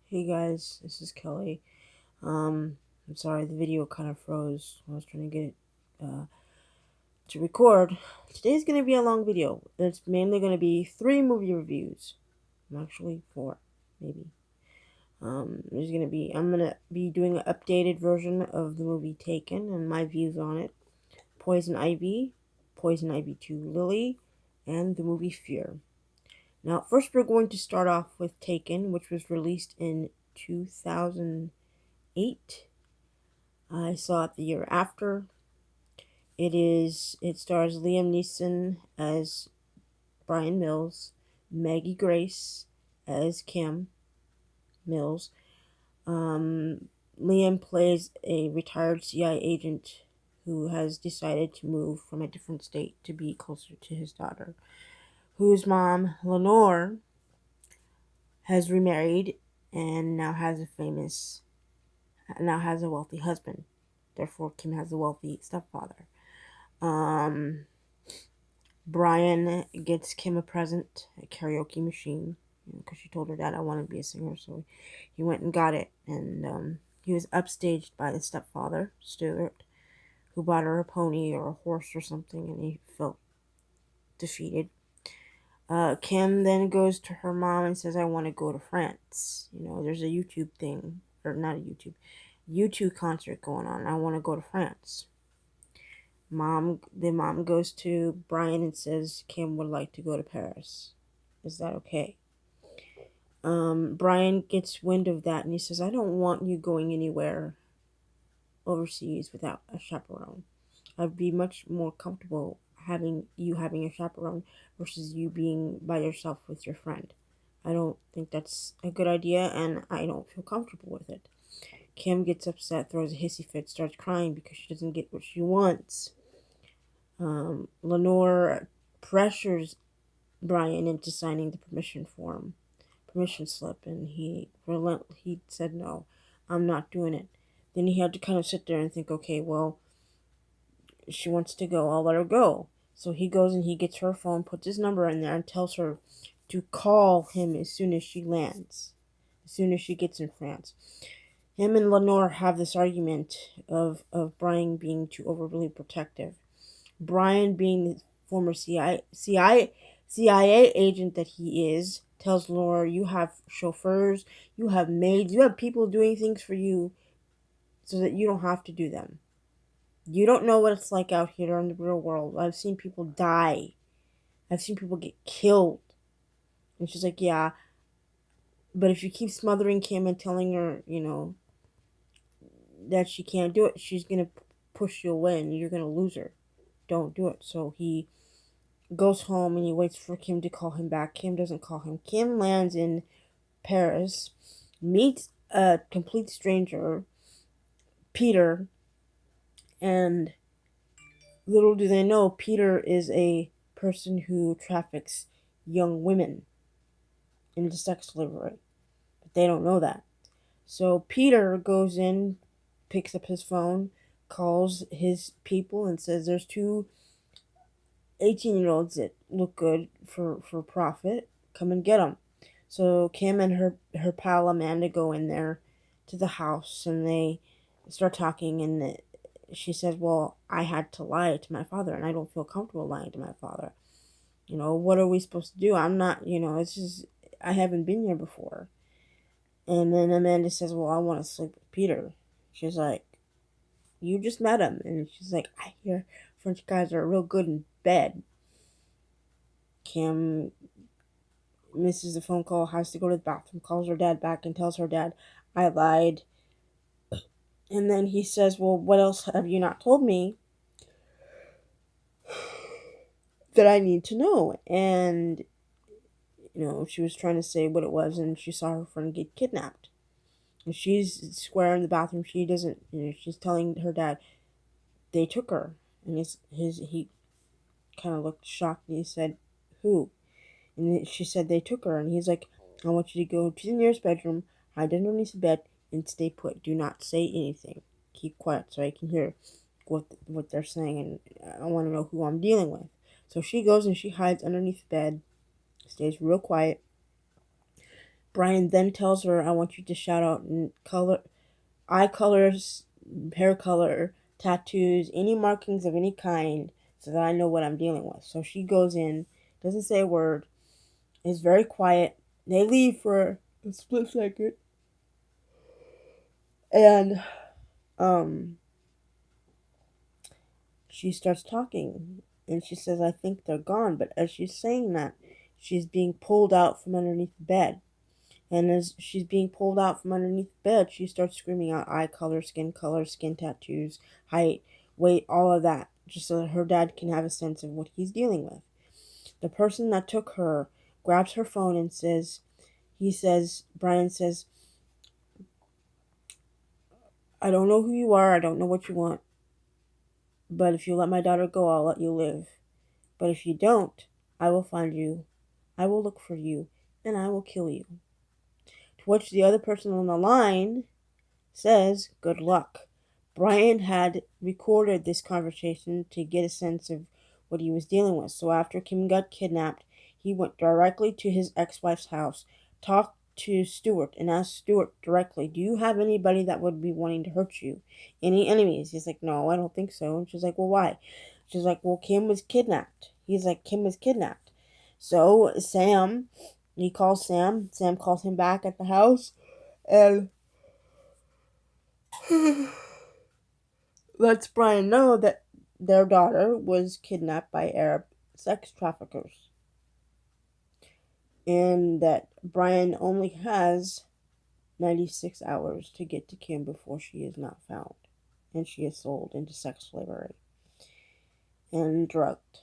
Hey guys, this is Kelly. I'm sorry the video kind of froze. I was trying to get it to record. Today's gonna be a long video. It's mainly gonna be 3 movie reviews. Actually 4, maybe. I'm gonna be doing an updated version of the movie Taken and my views on it. Poison Ivy, Poison Ivy 2 Lily, and the movie Fear. Now, first we're going to start off with Taken, which was released in 2008. I saw it the year after. It stars Liam Neeson as Brian Mills, Maggie Grace as Kim Mills. Liam plays a retired CIA agent who has decided to move from a different state to be closer to his daughter, whose mom, Lenore, has remarried and now has a wealthy husband. Therefore, Kim has a wealthy stepfather. Um, Brian gets Kim a present, a karaoke machine, because she told her dad I want to be a singer, so he went and got it. And he was upstaged by the stepfather, Stuart, who bought her a pony or a horse or something, and he felt defeated. Kim then goes to her mom and says, I want to go to France. There's a YouTube thing, or not a YouTube concert going on. I want to go to France. The mom goes to Brian and says Kim would like to go to Paris. Is that okay? Brian gets wind of that and he says, I don't want you going anywhere overseas without a chaperone. I'd be much more comfortable having a chaperone versus you being by yourself with your friend. I don't think that's a good idea and I don't feel comfortable with it. Kim gets upset, throws a hissy fit, starts crying because she doesn't get what she wants. Lenore pressures Brian into signing the permission slip, and he said no, I'm not doing it. Then he had to kind of sit there and think, okay, well, she wants to go, I'll let her go. So he goes and he gets her phone, puts his number in there, and tells her to call him as soon as she lands, as soon as she gets in France. Him and Lenore have this argument of Brian being too overly protective. Brian, being the former CIA agent that he is, tells Laura, you have chauffeurs, you have maids, you have people doing things for you so that you don't have to do them. You don't know what it's like out here in the real world. I've seen people die. I've seen people get killed. And she's like, yeah, but if you keep smothering Kim and telling her, that she can't do it, she's going to push you away and you're going to lose her. Don't do it. So he goes home and he waits for Kim to call him back. Kim doesn't call him. Kim lands in Paris, meets a complete stranger, Peter, and little do they know, Peter is a person who traffics young women into sex slavery. But they don't know that. So Peter goes in, picks up his phone, calls his people, and says there's 2 18-year-olds that look good for profit. Come and get them. So Kim and her pal Amanda go in there to the house and they start talking and she says, well, I had to lie to my father and I don't feel comfortable lying to my father. What are we supposed to do? I'm not, it's just, I haven't been here before. And then Amanda says, well, I want to sleep with Peter. She's like, you just met him. And she's like, I hear French guys are real good in bed. Kim misses the phone call, has to go to the bathroom, calls her dad back and tells her dad, I lied. And then he says, well, what else have you not told me that I need to know? And, she was trying to say what it was, and she saw her friend get kidnapped. And she's square in the bathroom. She doesn't, she's telling her dad, they took her. And he kind of looked shocked, and he said, who? And she said, they took her. And he's like, I want you to go to the nearest bedroom, hide underneath the bed, and stay put. Do not say anything. Keep quiet so I can hear what they're saying, and I want to know who I'm dealing with. So she goes and she hides underneath the bed, stays real quiet. Brian then tells her, I want you to shout out eye colors, hair color, tattoos, any markings of any kind, so that I know what I'm dealing with. So she goes in, doesn't say a word, is very quiet. They leave for a split second, and um, she starts talking, and she says, I think they're gone. But as she's saying that, she's being pulled out from underneath the bed. And as she's being pulled out from underneath the bed, she starts screaming out eye color, skin tattoos, height, weight, all of that, just so that her dad can have a sense of what he's dealing with. The person that took her grabs her phone and Brian says, I don't know who you are, I don't know what you want, but if you let my daughter go, I'll let you live. But if you don't, I will find you, I will look for you, and I will kill you. To which the other person on the line says, good luck. Brian had recorded this conversation to get a sense of what he was dealing with. So after Kim got kidnapped, he went directly to his ex-wife's house, talked to Stuart, and asked Stuart directly, do you have anybody that would be wanting to hurt you? Any enemies? He's like, no, I don't think so. And she's like, well, why? She's like, well, Kim was kidnapped. He's like, Kim was kidnapped. So he calls Sam. Sam calls him back at the house and lets Brian know that their daughter was kidnapped by Arab sex traffickers, and that Brian only has 96 hours to get to Kim before she is not found, and she is sold into sex slavery and drugged.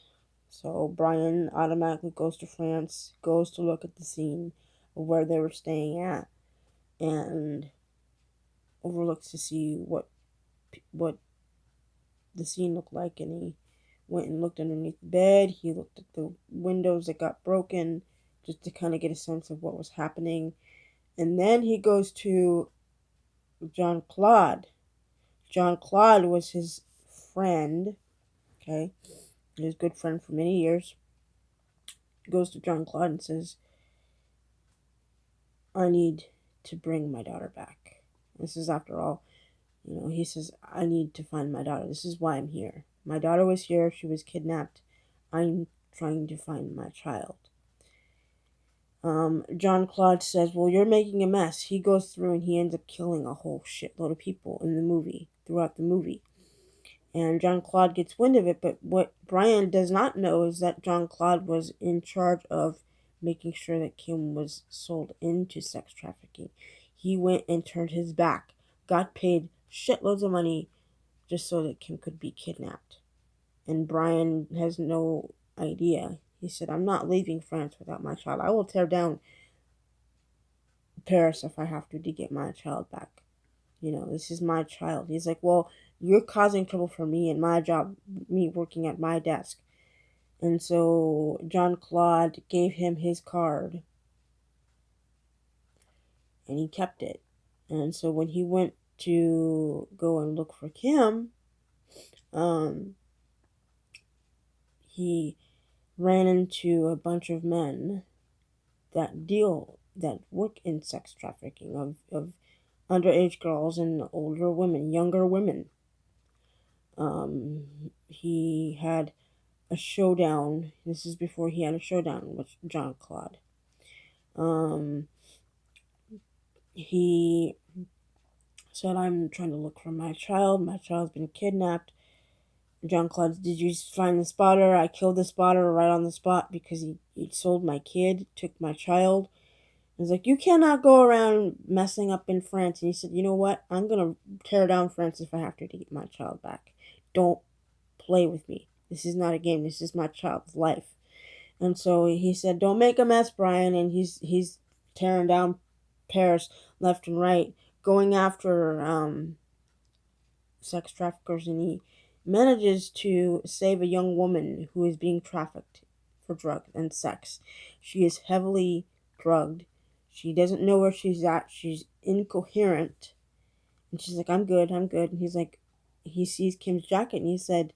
So Brian automatically goes to France, goes to look at the scene of where they were staying at, and overlooks to see what the scene looked like, and he went and looked underneath the bed. He looked at the windows that got broken just to kind of get a sense of what was happening. And then he goes to John Claude. John Claude was his friend, okay? His good friend for many years. He goes to John Claude and says, I need to bring my daughter back. This is, after all, he says, I need to find my daughter. This is why I'm here. My daughter was here. She was kidnapped. I'm trying to find my child. John Claude says, well, you're making a mess. He goes through and he ends up killing a whole shitload of people in the movie, throughout the movie. And John Claude gets wind of it, but what Brian does not know is that John Claude was in charge of making sure that Kim was sold into sex trafficking. He went and turned his back, got paid shitloads of money just so that Kim could be kidnapped. And Brian has no idea. He said, I'm not leaving France without my child. I will tear down Paris if I have to get my child back. This is my child. He's like, well, you're causing trouble for me and my job, me working at my desk. And so John Claude gave him his card, and he kept it. And so when he went to go and look for Kim, he ran into a bunch of men that work in sex trafficking of underage girls and older women, younger women. He had a showdown. This is before he had a showdown with John Claude. He said, I'm trying to look for my child. My child's been kidnapped. John Claude, did you find the spotter? I killed the spotter right on the spot because he sold my kid, took my child. He's like, you cannot go around messing up in France. And he said, you know what? I'm going to tear down France if I have to get my child back. Don't play with me. This is not a game. This is my child's life. And so he said, don't make a mess, Brian. And he's tearing down Paris left and right, going after sex traffickers. And he manages to save a young woman who is being trafficked for drugs and sex. She is heavily drugged. She doesn't know where she's at. She's incoherent. And she's like, I'm good. And he's like, he sees Kim's jacket and he said,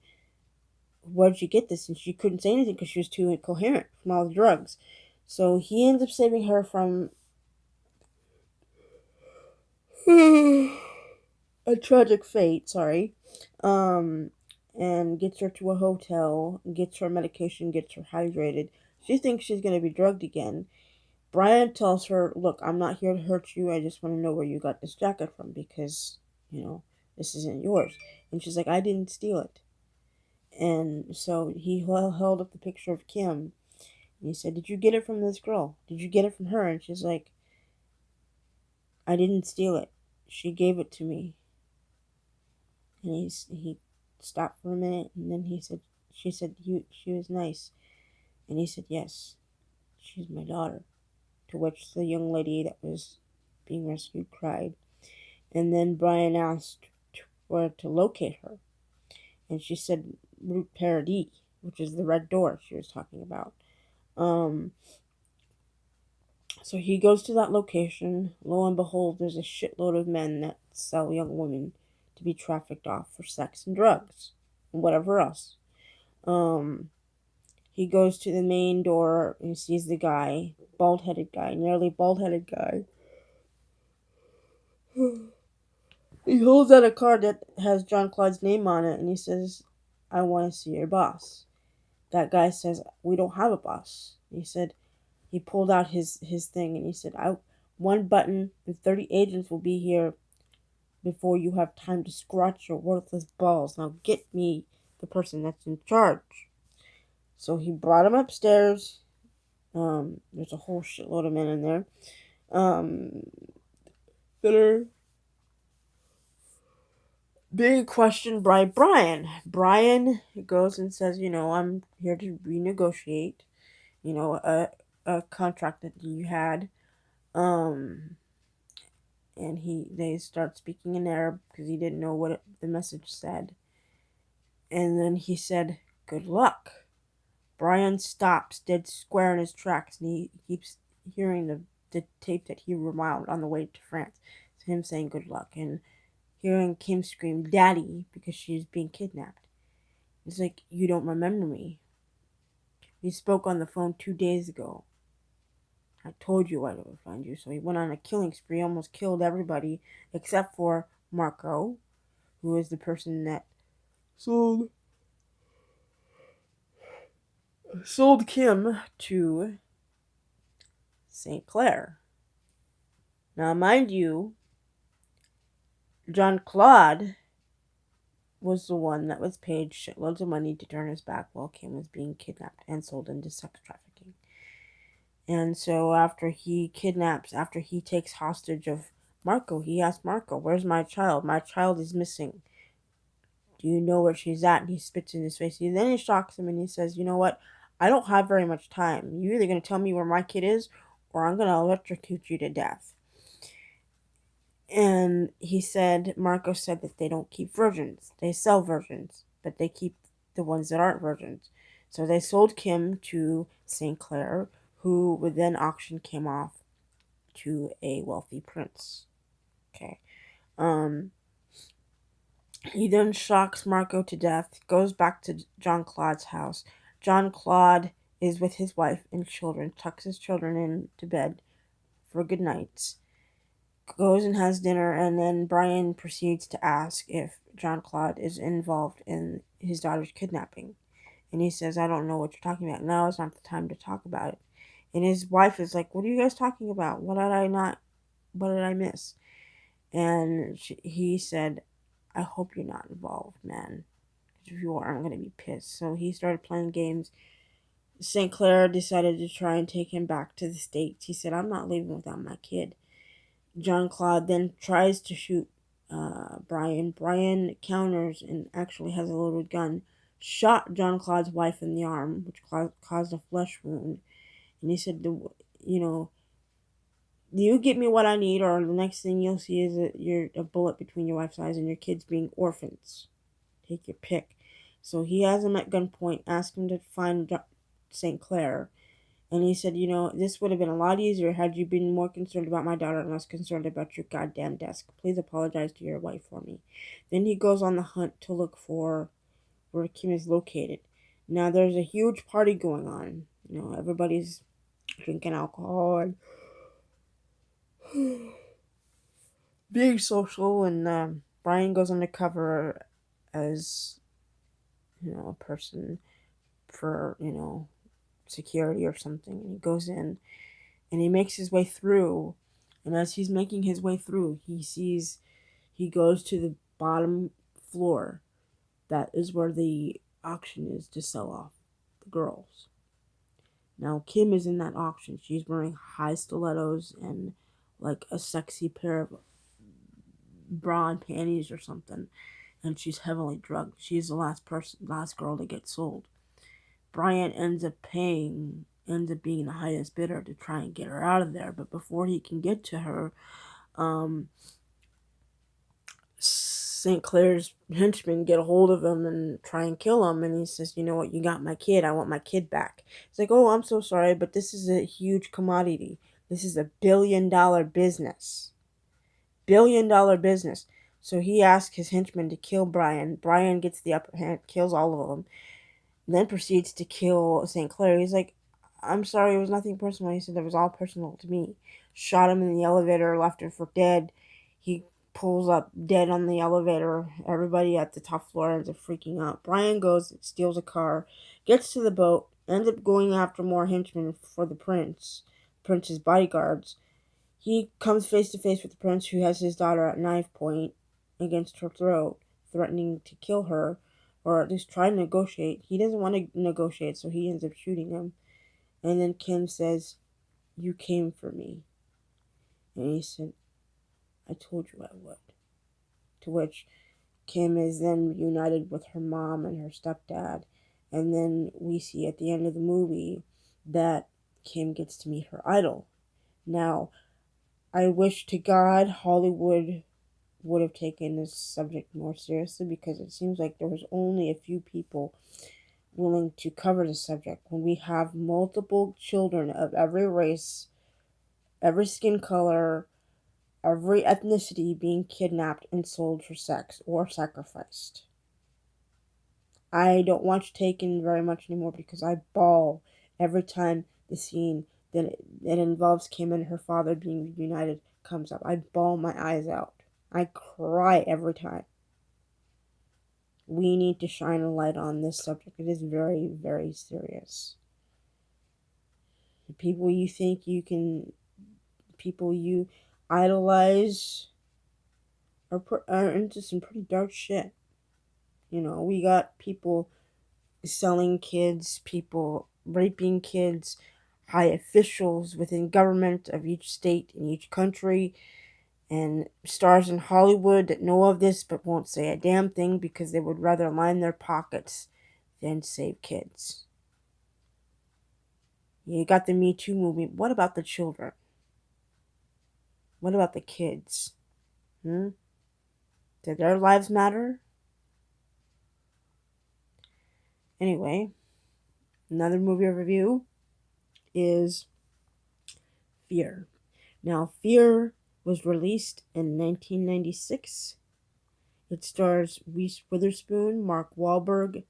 where'd you get this? And she couldn't say anything because she was too incoherent from all the drugs. So he ends up saving her from a tragic fate, sorry. Um, and gets her to a hotel, gets her medication, gets her hydrated. She thinks she's gonna be drugged again. Brian tells her, "Look, I'm not here to hurt you. I just want to know where you got this jacket from because, you know, this isn't yours." And she's like, "I didn't steal it." And so he held up the picture of Kim and he said, "Did you get it from this girl? Did you get it from her?" And she's like, "I didn't steal it. She gave it to me." And he stopped for a minute and then he said, she said, she was nice. And he said, "Yes, she's my daughter." To which the young lady that was being rescued cried. And then Brian asked where to locate her. And she said Route Paradis, which is the red door she was talking about. Um, so he goes to that location. Lo and behold, there's a shitload of men that sell young women to be trafficked off for sex and drugs and whatever else. Um, he goes to the main door and sees the guy, bald-headed guy, nearly bald-headed guy. He holds out a card that has John Claude's name on it and he says, "I want to see your boss." That guy says, "We don't have a boss." He said, he pulled out his thing and he said, "One button and 30 agents will be here before you have time to scratch your worthless balls. Now get me the person that's in charge." So he brought him upstairs. There's a whole shitload of men in there. That are being questioned by Brian. Brian goes and says, "I'm here to renegotiate, a contract that you had." Um, and they start speaking in Arab because he didn't know what the message said. And then he said, "Good luck." Brian stops dead square in his tracks and he keeps hearing the tape that he rewound on the way to France. It's him saying good luck and hearing Kim scream "Daddy" because she's being kidnapped. It's like, "You don't remember me. We spoke on the phone 2 days ago. I told you I would find you." So he went on a killing spree, almost killed everybody except for Marco, who is the person that sold Kim to St. Clair. Now, mind you, John Claude was the one that was paid shitloads of money to turn his back while Kim was being kidnapped and sold into sex trafficking. And so after he takes hostage of Marco, he asks Marco, "Where's my child? My child is missing. Do you know where she's at?" And he spits in his face. And then he shocks him and he says, "You know what? I don't have very much time. You're either going to tell me where my kid is or I'm going to electrocute you to death." And Marco said that they don't keep virgins. They sell virgins, but they keep the ones that aren't virgins. So they sold Kim to St. Clair, who would then auction Kim off to a wealthy prince. Okay. He then shocks Marco to death, goes back to John Claude's house. John Claude is with his wife and children, tucks his children into bed for good nights, goes and has dinner, and then Brian proceeds to ask if John Claude is involved in his daughter's kidnapping. And he says, "I don't know what you're talking about. Now is not the time to talk about it." And his wife is like, "What are you guys talking about? What did I miss?" And he said, "I hope you're not involved, man. If you are, I'm going to be pissed." So he started playing games. St. Clair decided to try and take him back to the States. He said, "I'm not leaving without my kid." John Claude then tries to shoot Brian. Brian counters and actually has a loaded gun. Shot John Claude's wife in the arm, which caused a flesh wound. And he said, "You get me what I need, or the next thing you'll see is a bullet between your wife's eyes and your kids being orphans. Take your pick." So he has him at gunpoint, asked him to find St. Clair. And he said, "This would have been a lot easier had you been more concerned about my daughter and less concerned about your goddamn desk. Please apologize to your wife for me." Then he goes on the hunt to look for where Kim is located. Now there's a huge party going on. Everybody's drinking alcohol and being social, and Brian goes undercover as, a person for, security or something. And he goes in and he makes his way through. And as he's making his way through, he goes to the bottom floor. That is where the auction is to sell off the girls. Now, Kim is in that auction. She's wearing high stilettos and like a sexy pair of bra and panties or something. And she's heavily drugged. She's the last girl to get sold. Brian ends up being the highest bidder to try and get her out of there. But before he can get to her, St. Clair's henchmen get a hold of him and try and kill him. And he says, "You know what? You got my kid. I want my kid back." It's like, "Oh, I'm so sorry, but this is a huge commodity. This is a billion-dollar business. Billion-dollar business." So he asks his henchmen to kill Brian. Brian gets the upper hand, kills all of them, then proceeds to kill St. Clair. He's like, "I'm sorry, it was nothing personal." He said, "It was all personal to me." Shot him in the elevator, left him for dead. He pulls up dead on the elevator. Everybody at the top floor ends up freaking out. Brian goes, steals a car, gets to the boat, ends up going after more henchmen for the prince's bodyguards. He comes face to face with the prince, who has his daughter at knife point against her throat, threatening to kill her, or at least try to negotiate. He doesn't want to negotiate, so he ends up shooting him. And then Kim says, "You came for me." And he said, "I told you I would." To which Kim is then reunited with her mom and her stepdad. And then we see at the end of the movie that Kim gets to meet her idol. Now, I wish to God Hollywood would have taken this subject more seriously, because it seems like there was only a few people willing to cover the subject when we have multiple children of every race, every skin color, every ethnicity being kidnapped and sold for sex or sacrificed. I don't watch Taken very much anymore because I bawl every time the scene that involves Kim and her father being reunited comes up. I bawl my eyes out. I cry every time. We need to shine a light on this subject. It is very, very serious. The people you idolize are into some pretty dark shit. We got people selling kids, people raping kids, high officials within government of each state in each country, and stars in Hollywood that know of this but won't say a damn thing because they would rather line their pockets than save kids. You got the Me Too movement. What about the children? What about the kids? Did their lives matter? Anyway, another movie review is Fear. Now, Fear was released in 1996. It stars Reese Witherspoon, Mark Wahlberg,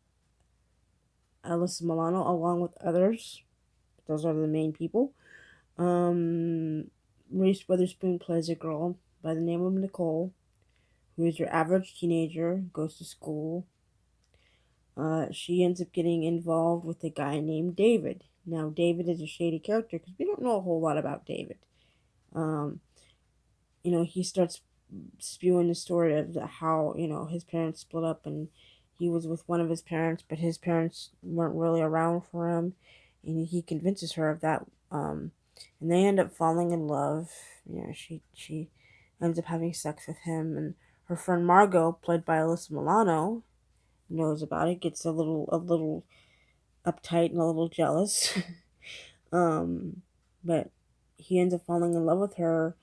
Alyssa Milano, along with others. Those are the main people. Reese Witherspoon plays a girl by the name of Nicole, who is your average teenager, goes to school. She ends up getting involved with a guy named David. Now, David is a shady character because we don't know a whole lot about David. He starts spewing the story of how, his parents split up and he was with one of his parents, but his parents weren't really around for him. And he convinces her of that. And they end up falling in love. She ends up having sex with him. And her friend Margot, played by Alyssa Milano, knows about it, gets a little uptight and a little jealous. But he ends up falling in love with her,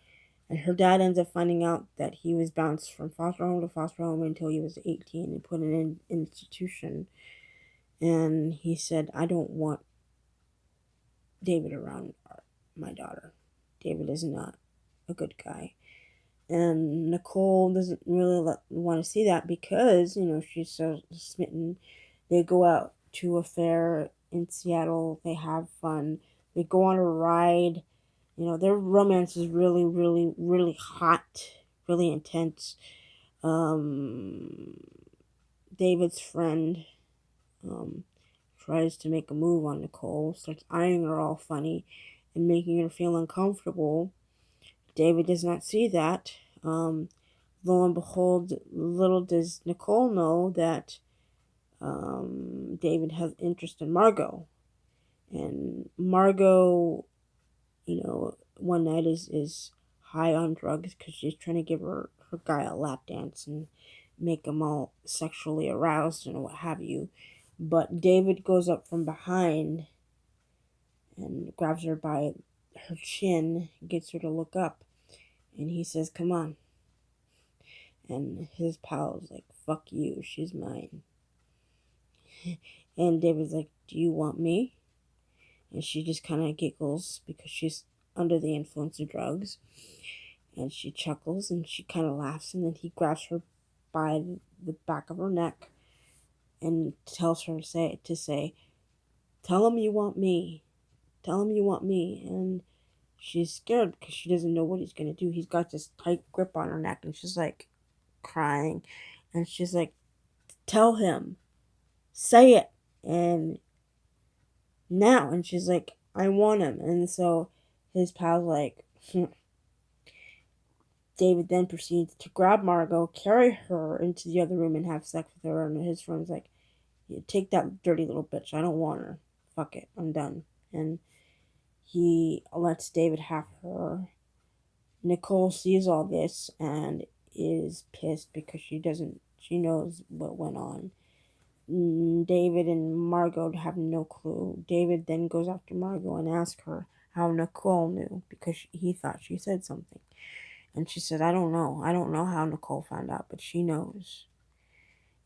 and her dad ends up finding out that he was bounced from foster home to foster home until he was 18 and put in an institution. And he said, "I don't want David around my daughter. David is not a good guy." And Nicole doesn't really want to see that because, she's so smitten. They go out to a fair in Seattle. They have fun. They go on a ride. Their romance is really, really, really hot, really intense. David's friend tries to make a move on Nicole, starts eyeing her all funny and making her feel uncomfortable. David does not see that. Lo and behold, little does Nicole know that David has interest in Margot. And Margot, one night is high on drugs because she's trying to give her guy a lap dance and make him all sexually aroused and what have you. But David goes up from behind and grabs her by her chin, gets her to look up, and he says, "Come on." And his pal's like, "Fuck you, she's mine." And David's like, "Do you want me?" And she just kind of giggles because she's under the influence of drugs. And she chuckles and she kind of laughs, and then he grabs her by the back of her neck and tells her to say, "Tell him you want me. Tell him you want me." And she's scared because she doesn't know what he's going to do. He's got this tight grip on her neck, and she's like crying. And she's like, "Tell him. Say it." And now. And she's like, "I want him." And so his pal's like, David then proceeds to grab Margot, carry her into the other room, and have sex with her. And his friend's like, "Yeah, take that dirty little bitch. I don't want her. Fuck it. I'm done." And he lets David have her. Nicole sees all this and is pissed because she knows what went on. David and Margot have no clue. David then goes after Margot and asks her how Nicole knew because he thought she said something. And she said, "I don't know. I don't know how Nicole found out, but she knows."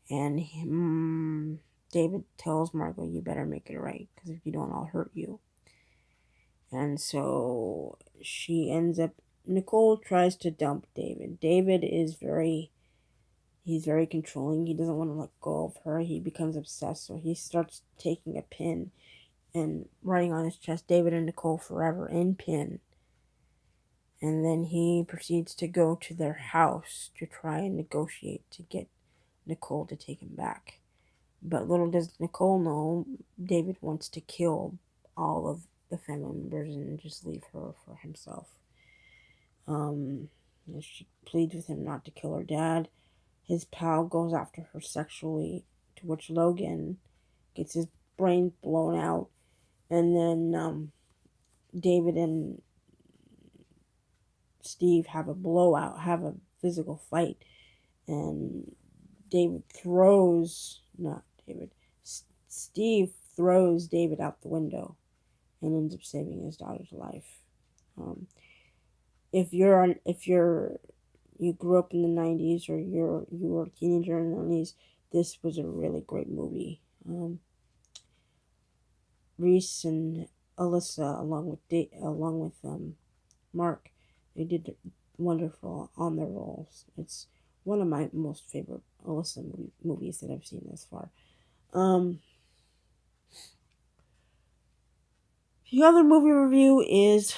And David tells Margot, "You better make it right, because if you don't, I'll hurt you." And so Nicole tries to dump David. David is he's very controlling. He doesn't want to let go of her. He becomes obsessed, so he starts taking a pin and writing on his chest, "David and Nicole forever," in pin. And then he proceeds to go to their house to try and negotiate to get Nicole to take him back. But little does Nicole know, David wants to kill all of the family members and just leave her for himself. She pleads with him not to kill her dad. His pal goes after her sexually, to which Logan gets his brain blown out. And then David and Steve have a blowout, have a physical fight. And Steve throws David out the window and ends up saving his daughter's life. If you grew up in the 90s, or you were a teenager in the 90s, this was a really great movie. Reese and Alyssa, along with Mark, they did wonderful on their roles. It's one of my most favorite Alyssa movies that I've seen thus far. The other movie review is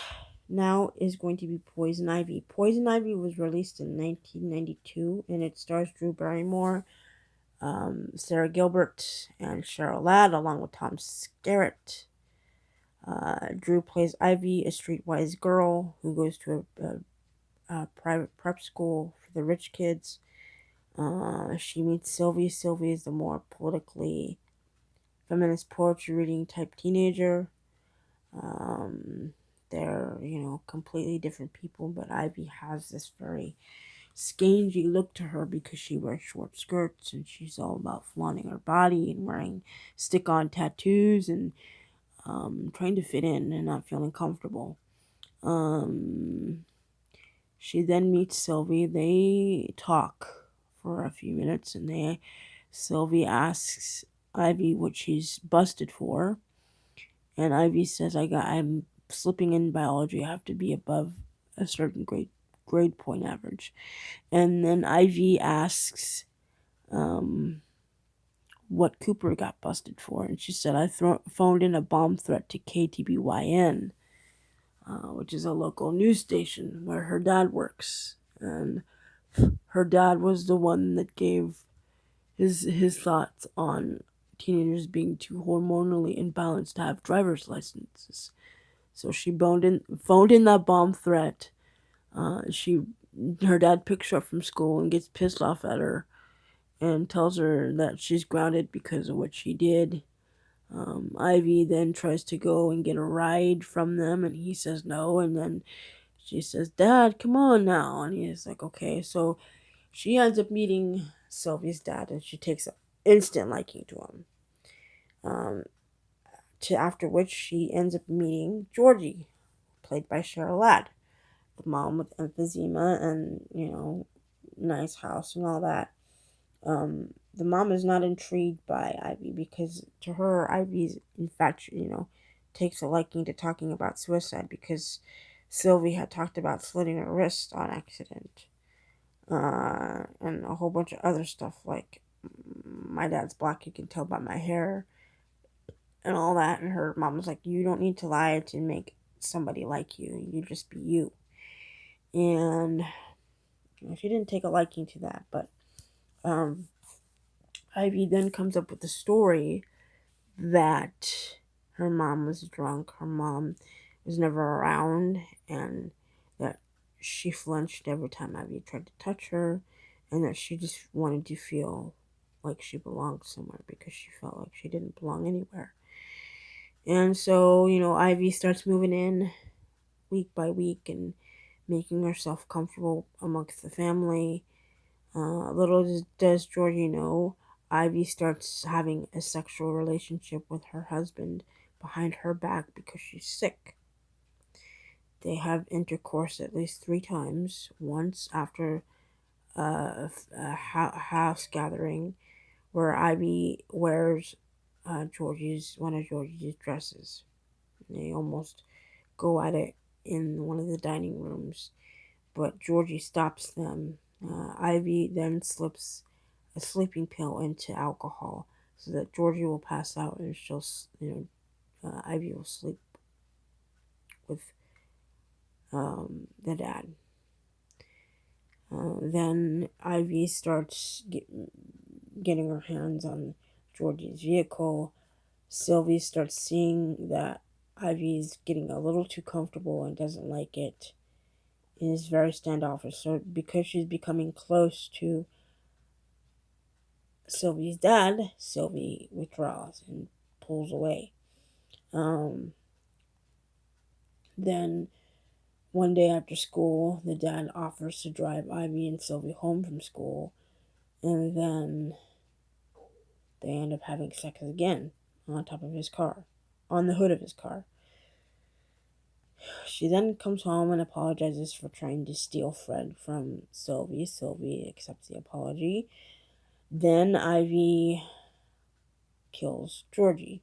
going to be Poison Ivy. Poison Ivy was released in 1992, and it stars Drew Barrymore, Sarah Gilbert, and Cheryl Ladd, along with Tom Skerritt. Drew plays Ivy, a streetwise girl who goes to a private prep school for the rich kids. She meets Sylvie. Sylvie is the more politically feminist poetry reading type teenager. They're, completely different people, but Ivy has this very skangy look to her because she wears short skirts and she's all about flaunting her body and wearing stick-on tattoos and trying to fit in and not feeling comfortable. She then meets Sylvie. They talk for a few minutes, and Sylvie asks Ivy what she's busted for, and Ivy says, "I'm slipping in biology. I have to be above a certain grade point average." And then Ivy asks what Cooper got busted for, and she said, "I phoned in a bomb threat to KTBYN, which is a local news station where her dad works." And her dad was the one that gave his thoughts on teenagers being too hormonally imbalanced to have driver's licenses. So she phoned in that bomb threat. She Her dad picks her up from school and gets pissed off at her and tells her that she's grounded because of what she did. Ivy then tries to go and get a ride from them, and he says no. And then she says, "Dad, come on now." And he's like, "Okay." So she ends up meeting Sylvie's dad, and she takes an instant liking to him. Um, After which she ends up meeting Georgie, played by Cheryl Ladd, the mom with emphysema and nice house and all that. The mom is not intrigued by Ivy because to her, Ivy's in fact, takes a liking to talking about suicide because Sylvie had talked about slitting her wrist on accident, and a whole bunch of other stuff like my dad's black, you can tell by my hair, and all that. And her mom was like, "You don't need to lie to make somebody like you. You just be you." And she didn't take a liking to that, but um, Ivy then comes up with the story that her mom was drunk, her mom was never around, and that she flinched every time Ivy tried to touch her, and that she just wanted to feel like she belonged somewhere because she felt like she didn't belong anywhere. And so, Ivy starts moving in week by week and making herself comfortable amongst the family. Little does Georgie know, Ivy starts having a sexual relationship with her husband behind her back because she's sick. They have intercourse at least 3 times, once after a house gathering where Ivy wears one of Georgie's dresses. They almost go at it in one of the dining rooms, but Georgie stops them. Ivy then slips a sleeping pill into alcohol so that Georgie will pass out and Ivy will sleep with the dad. Then Ivy starts getting her hands on Georgie's vehicle. Sylvie starts seeing that Ivy's getting a little too comfortable and doesn't like it. And is very standoffish. So because she's becoming close to Sylvie's dad, Sylvie withdraws and pulls away. Then one day after school, the dad offers to drive Ivy and Sylvie home from school, and then they end up having sex again on top of his car, on the hood of his car. She then comes home and apologizes for trying to steal Fred from Sylvie. Sylvie accepts the apology. Then Ivy kills Georgie.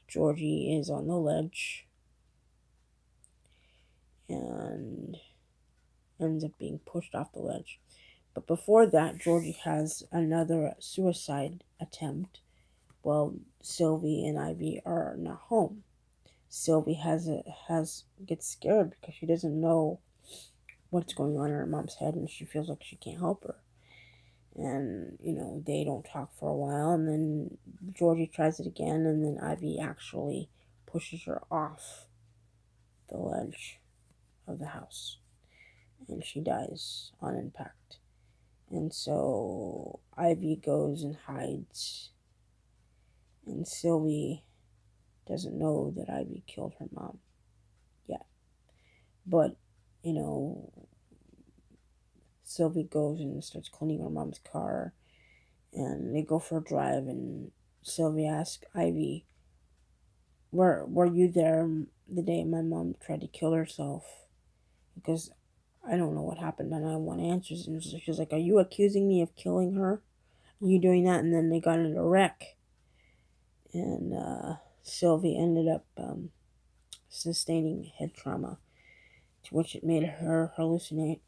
Georgie is on the ledge and ends up being pushed off the ledge. But before that, Georgie has another suicide attempt while Sylvie and Ivy are not home. Sylvie gets scared because she doesn't know what's going on in her mom's head and she feels like she can't help her. And, they don't talk for a while, and then Georgie tries it again, and then Ivy actually pushes her off the ledge of the house, and she dies on impact. And so Ivy goes and hides, and Sylvie doesn't know that Ivy killed her mom yet. But, Sylvie goes and starts cleaning her mom's car, and they go for a drive, and Sylvie asks Ivy, were you there the day my mom tried to kill herself? Because I don't know what happened and I want answers. And so she's like, "Are you accusing me of killing her? Are you doing that?" And then they got in a wreck. And Sylvie ended up sustaining head trauma, to which it made her hallucinate.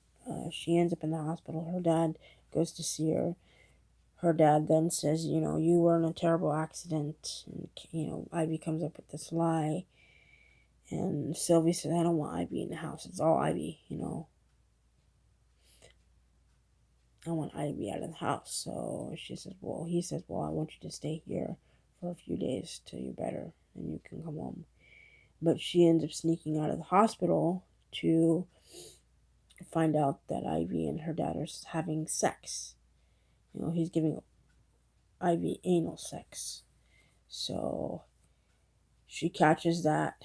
She ends up in the hospital. Her dad goes to see her. Her dad then says, "You were in a terrible accident." And, Ivy comes up with this lie. And Sylvie says, "I don't want Ivy in the house. It's all Ivy, I want Ivy out of the house. So he says, well, I want you to stay here for a few days till you're better and you can come home. But she ends up sneaking out of the hospital to find out that Ivy and her dad are having sex. He's giving Ivy anal sex. So she catches that.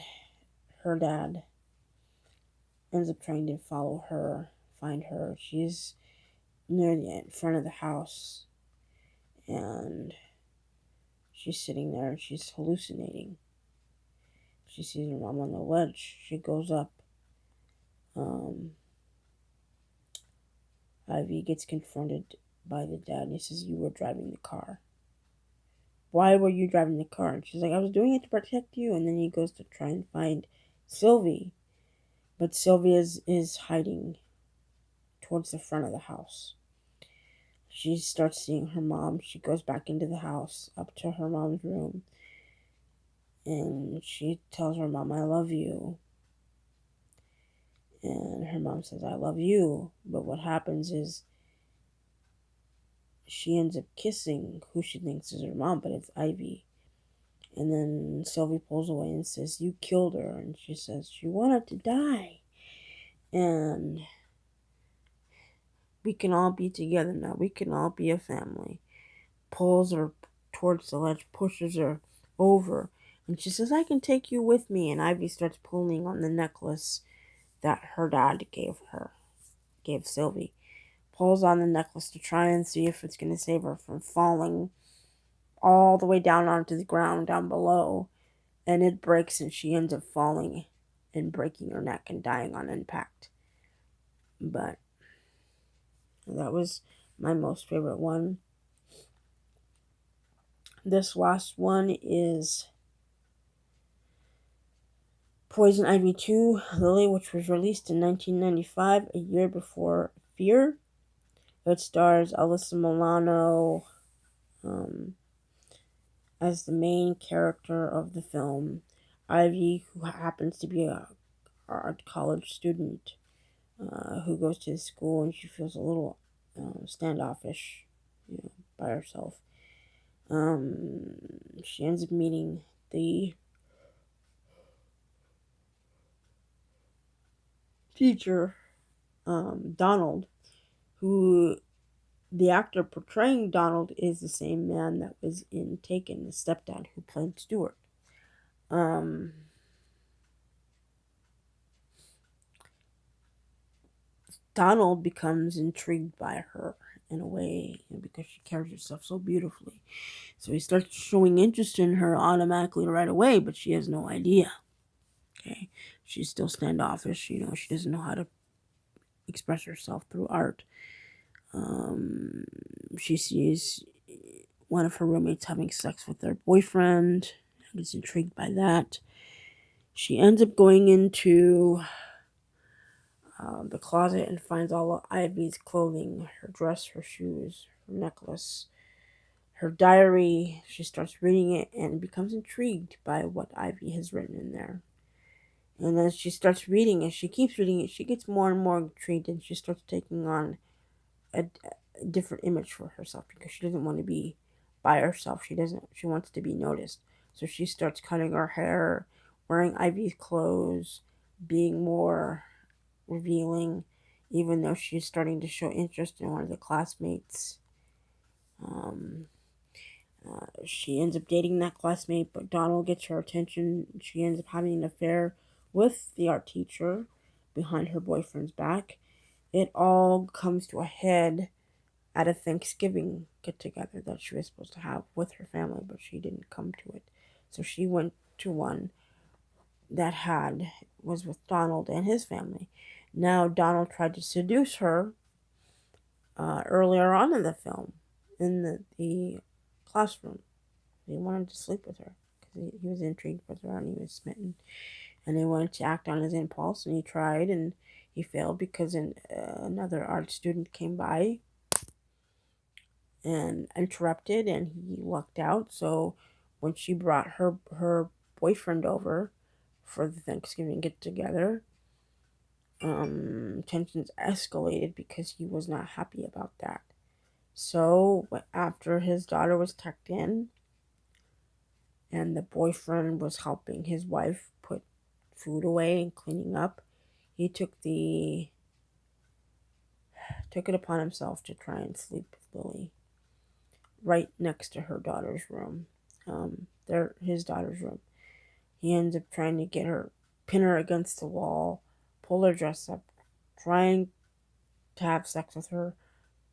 Her dad ends up trying to follow her, find her. She's near the front of the house, and she's sitting there and she's hallucinating. She sees her mom on the ledge. She goes up. Ivy gets confronted by the dad, and he says, "You were driving the car. Why were you driving the car?" And she's like, "I was doing it to protect you." And then he goes to try and find Sylvie, but Sylvie is hiding towards the front of the house. She starts seeing her mom. She goes back into the house, up to her mom's room, and she tells her mom, "I love you." And her mom says, "I love you." But what happens is she ends up kissing who she thinks is her mom, but it's Ivy. And then Sylvie pulls away and says, "You killed her." And she says, "She wanted to die. And we can all be together now. We can all be a family." Pulls her towards the ledge, pushes her over. And she says, "I can take you with me." And Ivy starts pulling on the necklace that her dad gave Sylvie. Pulls on the necklace to try and see if it's going to save her from falling all the way down onto the ground down below. And it breaks, and she ends up falling and breaking her neck and dying on impact. But that was my most favorite one. This last one is Poison Ivy 2, Lily, which was released in 1995, a year before Fear. It stars Alyssa Milano as the main character of the film. Ivy, who happens to be a college student who goes to the school, and she feels a little standoffish, by herself. She ends up meeting the teacher, Donald, who the actor portraying Donald is the same man that was in Taken, the stepdad who played Stuart. Donald becomes intrigued by her in a way, because she carries herself so beautifully. So he starts showing interest in her automatically right away, but she has no idea. Okay, she's still standoffish. She doesn't know how to express herself through art. She sees one of her roommates having sex with their boyfriend and is intrigued by that. She ends up going into the closet and finds all of Ivy's clothing, her dress, her shoes, her necklace, her diary. She starts reading it and becomes intrigued by what Ivy has written in there. And as she starts reading it, she keeps reading it, she gets more and more intrigued, and she starts taking on a different image for herself because she doesn't want to be by herself. She wants to be noticed. So she starts cutting her hair, wearing Ivy's clothes, being more revealing, even though she's starting to show interest in one of the classmates. She ends up dating that classmate, but Donald gets her attention. She ends up having an affair with the art teacher behind her boyfriend's back. It all comes to a head at a Thanksgiving get-together that she was supposed to have with her family, but she didn't come to it. So she went to one that was with Donald and his family. Now, Donald tried to seduce her earlier on in the film, in the classroom. He wanted to sleep with her because he was intrigued with her and he was smitten. And he wanted to act on his impulse, and he tried, and he failed because another art student came by and interrupted, and he walked out. So when she brought her boyfriend over for the Thanksgiving get together, tensions escalated because he was not happy about that. So after his daughter was tucked in and the boyfriend was helping his wife put food away and cleaning up, he took it upon himself to try and sleep with Lily right next to her daughter's room. His daughter's room. He ends up trying to pin her against the wall, pull her dress up, trying to have sex with her.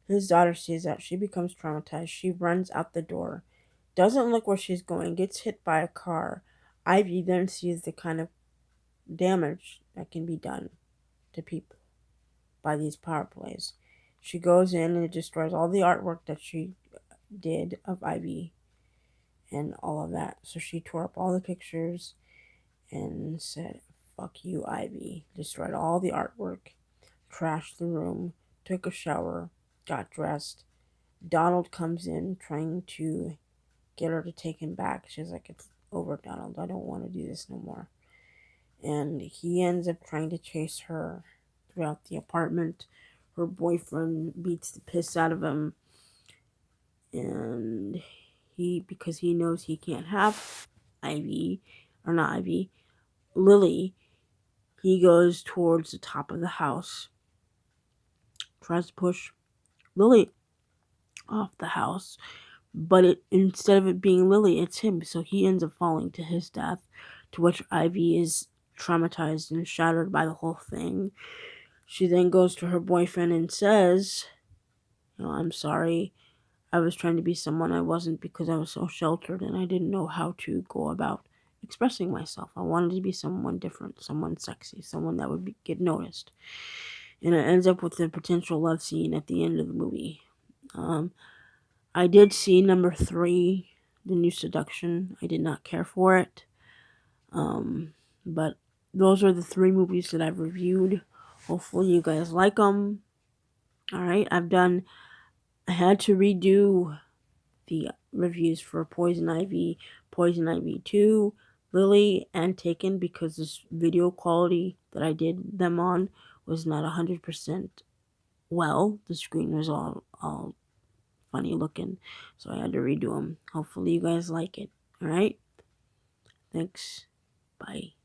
His daughter sees that. She becomes traumatized. She runs out the door, doesn't look where she's going, gets hit by a car. Ivy then sees the kind of damage that can be done to people by these power plays. She goes in and destroys all the artwork that she did of Ivy and all of that. So she tore up all the pictures and said, "Fuck you, Ivy." Destroyed all the artwork, trashed the room, took a shower, got dressed. Donald comes in trying to get her to take him back. She's like, "It's over, Donald. I don't want to do this no more." And he ends up trying to chase her throughout the apartment. Her boyfriend beats the piss out of him, and because he knows he can't have Lily, he goes towards the top of the house, tries to push Lily off the house, but instead of it being Lily, it's him. So he ends up falling to his death, to which Ivy is traumatized and shattered by the whole thing. She then goes to her boyfriend and says, "I'm sorry. I was trying to be someone I wasn't because I was so sheltered and I didn't know how to go about expressing myself. I wanted to be someone different, someone sexy, someone that would get noticed." And it ends up with a potential love scene at the end of the movie. I did see number 3, The New Seduction. I did not care for it. But those are the 3 movies that I've reviewed. Hopefully you guys like them. Alright, I had to redo the reviews for Poison Ivy, Poison Ivy 2, Lily, and Taken because this video quality that I did them on was not 100% well. The screen was all funny looking, so I had to redo them. Hopefully you guys like it. Alright? Thanks. Bye.